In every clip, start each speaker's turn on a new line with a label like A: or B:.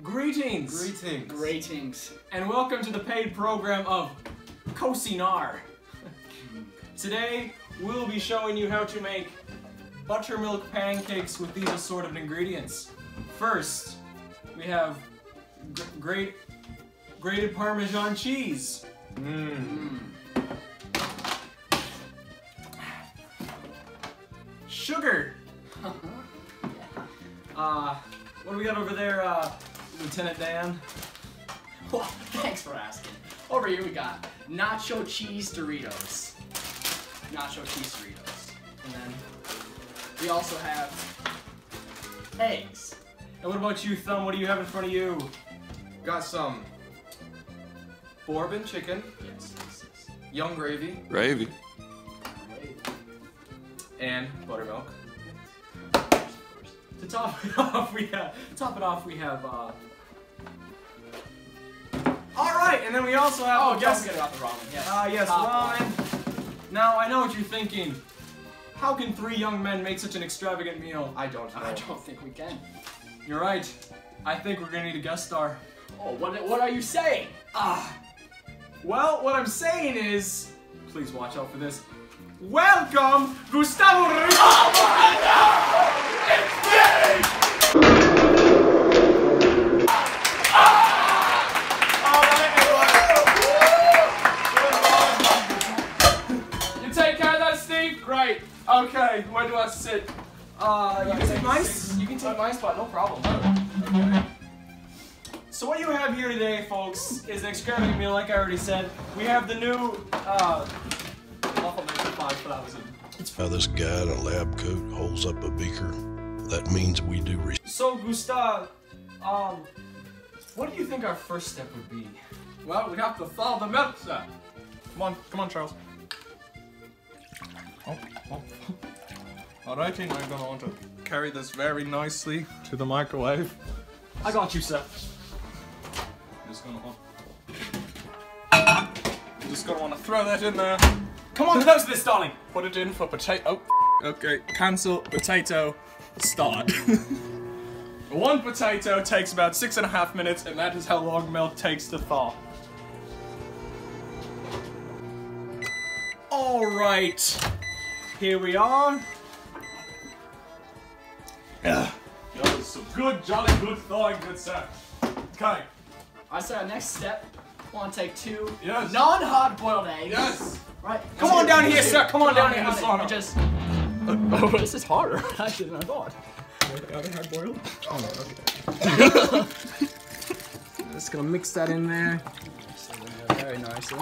A: Greetings!
B: Greetings!
C: Greetings!
A: And welcome to the paid program of Cocinar. Today, we'll be showing you how to make buttermilk pancakes with these assorted ingredients. First, we have grated Parmesan cheese. Sugar. What do we got over there, Lieutenant Dan?
C: Well, thanks for asking. Over here we got nacho cheese Doritos. Nacho cheese Doritos. And then we also have eggs.
A: And what about you, Thumb? What do you have in front of you?
B: Got some bourbon chicken,
C: Yes.
B: young gravy,
D: Gravy.
B: and buttermilk.
A: To top it off, we have, Alright, and then we also have,
C: Oh, don't forget about the ramen. Yes.
A: Yes,
C: Top
A: ramen. Now, I know what you're thinking. How can 3 young men make such an extravagant meal?
B: I don't know.
C: I don't think we can.
A: You're right. I think we're gonna need a guest star.
C: Oh, what are you saying?
A: Well, what I'm saying is, please watch out for this. Welcome, Gustavo Ruiz!
B: You take care of that, Steve? Great. Okay, where do I sit?
A: You can take mine.
B: You can take my spot, no problem.
A: Okay. So what you have here today, folks, is an extravagant meal, like I already said. We have the new, Waffle Maker 5000.
D: Now this guy in a lab coat holds up a beaker. That means we do
A: So, Gustav, what do you think our first step would be?
B: Well, we have to thaw the milk, sir. Come on, Charles. Alrighty, now I'm gonna want to carry this very nicely to the microwave.
A: I got you, sir.
B: Just gonna want to throw that in there.
A: Come on, close this, darling.
B: Put it in for potato. Oh, okay. Cancel potato. Start. 1 potato takes about 6.5 minutes, and that is how long milk takes to thaw.
A: All right, here we are.
B: That was some good, jolly good thawing, good sir. Okay.
C: I say our next step. I want to take 2
B: Yes.
C: non-hard boiled eggs.
B: Yes.
C: Right.
A: Come on down here, sir. Come on down here.
C: Honey,
A: Honey.
C: and just. Oh, this is harder actually than I thought.
B: Are they hard boiled?
A: Oh, okay. Just gonna mix that in there.
C: Very nicely.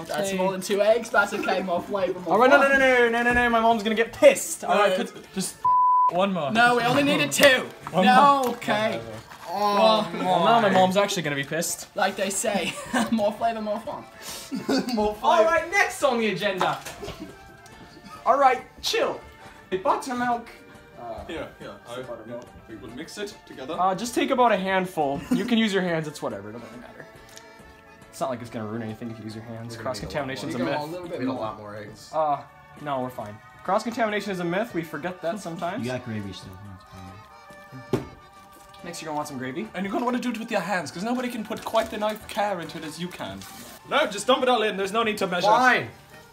C: That's more than 2 eggs, but that's okay, more flavor, more
A: All right,
C: fun.
A: no, my mom's gonna get pissed. All right,
B: Just one more.
C: No, we only needed 2. No, okay.
A: well, now my mom's actually gonna be pissed.
C: Like they say, more flavor, more fun.
A: All right, next on the agenda. All right, chill. Buttermilk.
B: Here. We will mix it together.
A: Just take about a handful. You can use your hands. It's whatever. It doesn't really matter. It's not like it's gonna ruin anything if you use your hands. Cross-contamination's a
C: A
A: myth.
C: little bit
B: Need a
C: more.
B: lot more eggs.
A: No, we're fine. Cross-contamination is a myth. We forget that sometimes.
E: You got gravy still. That's fine.
A: Next, you're gonna want some gravy.
B: And you're gonna want to do it with your hands, because nobody can put quite the enough care into it as you can.
A: No, just dump it all in. There's no need to measure.
B: Fine.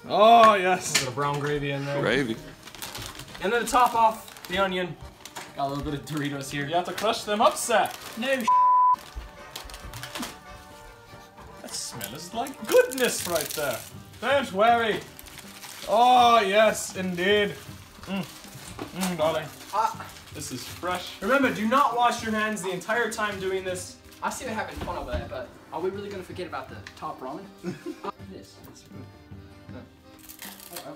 B: Oh, yes.
A: Got a brown gravy in there.
D: Gravy.
A: And then to top off the onion, got a little bit of Doritos here.
B: You have to crush them up, sir.
C: No.
B: That smell is like goodness right there. Don't worry. Oh, yes, indeed. Darling. This is fresh.
A: Remember, do not wash your hands the entire time doing this.
C: I see we're having fun over there, but are we really gonna forget about the top ramen? This.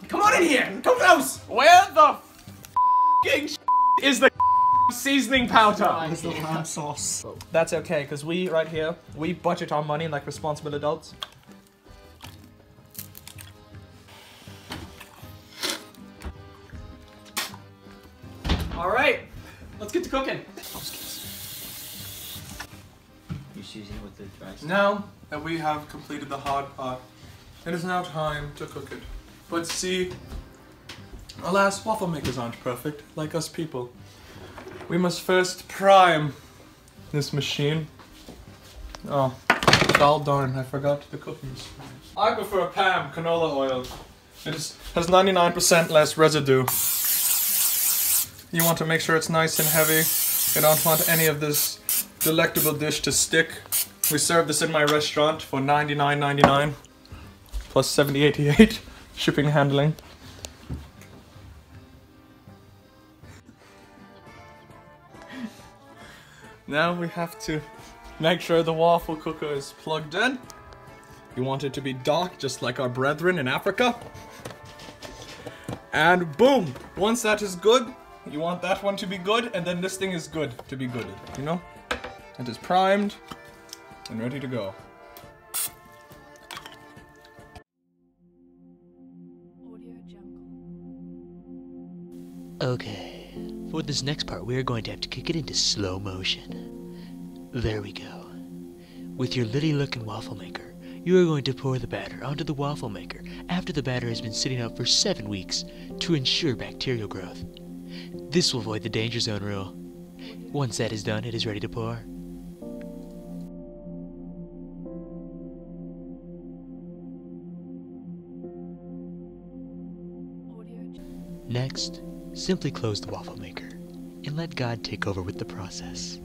A: Come on in here! Come close!
B: Where the f***ing is the seasoning powder?
C: Right
E: It's the
C: here.
E: lamb sauce.
B: That's okay, because we, right here, we budget our money like responsible adults.
A: All right, let's get to cooking.
E: You season it with the dry stuff?
B: Now that we have completed the hard part, it is now time to cook it. But see, Alas, waffle makers aren't perfect, like us people. We must first prime this machine. Oh, god darn, I forgot the cookies. I prefer Pam canola oil. It has 99% less residue. You want to make sure it's nice and heavy. You don't want any of this delectable dish to stick. We serve this in my restaurant for $99.99 plus $70.88 shipping and handling. Now we have to make sure the waffle cooker is plugged in. You want it to be dark, just like our brethren in Africa. And boom! Once that is good, you want that one to be good, and then this thing is good to be good, you know? It is primed and ready to go.
F: Okay, for this next part we are going to have to kick it into slow motion. There we go. With your litty looking waffle maker, you are going to pour the batter onto the waffle maker after the batter has been sitting out for 7 weeks to ensure bacterial growth. This will avoid the danger zone rule. Once that is done, it is ready to pour. Next, simply close the waffle maker and let God take over with the process.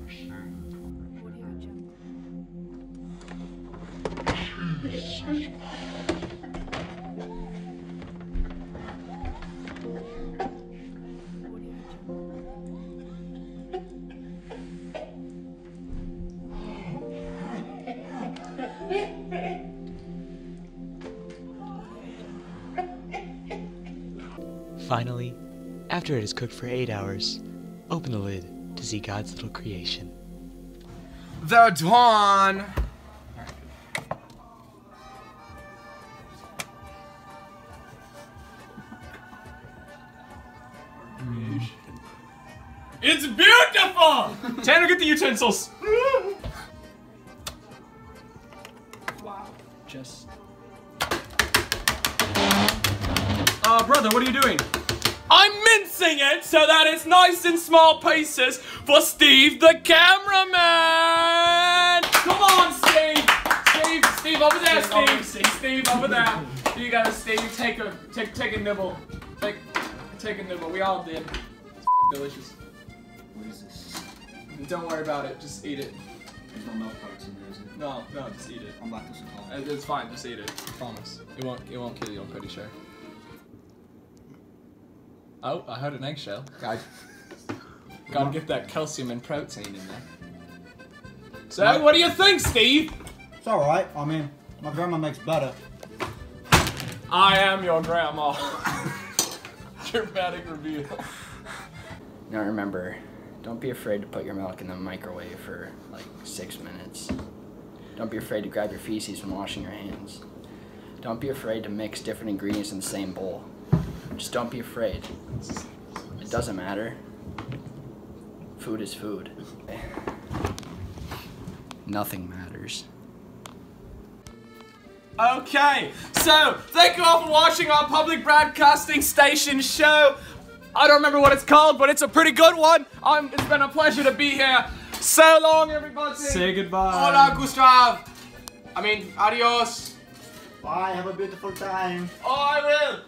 F: Finally, after it is cooked for 8 hours, open the lid to see God's little creation.
B: They're done! It's beautiful! Tanner, get the utensils!
C: Wow. Just.
A: Brother, what are you doing?
B: I'm mincing it so that it's nice in small pieces for Steve the cameraman! Come on, Steve! Steve, over there, Steve, over there. You gotta, Steve, take a nibble. Take a nibble, we all did. It's delicious.
E: What is this?
B: Don't worry about it, just eat it.
E: There's no milk parts in there, is it?
B: No, just eat it.
E: I'm lactose intolerant.
B: It's fine, just eat it. I promise. It won't kill you, I'm pretty sure. Oh, I heard an eggshell. Gotta get that calcium and protein in there. So, what do you think, Steve?
G: It's alright. I mean, my grandma makes butter.
B: I am your grandma. Dramatic reveal.
C: Now remember, don't be afraid to put your milk in the microwave for like 6 minutes. Don't be afraid to grab your feces when washing your hands. Don't be afraid to mix different ingredients in the same bowl. Just don't be afraid. It doesn't matter. Food is food. Nothing matters.
B: Okay, so thank you all for watching our public broadcasting station show. I don't remember what it's called, but it's a pretty good one. It's been a pleasure to be here. So long, everybody.
A: Say goodbye.
B: Hola, Gustav. Adios.
G: Bye, have a beautiful time.
B: Oh, I will.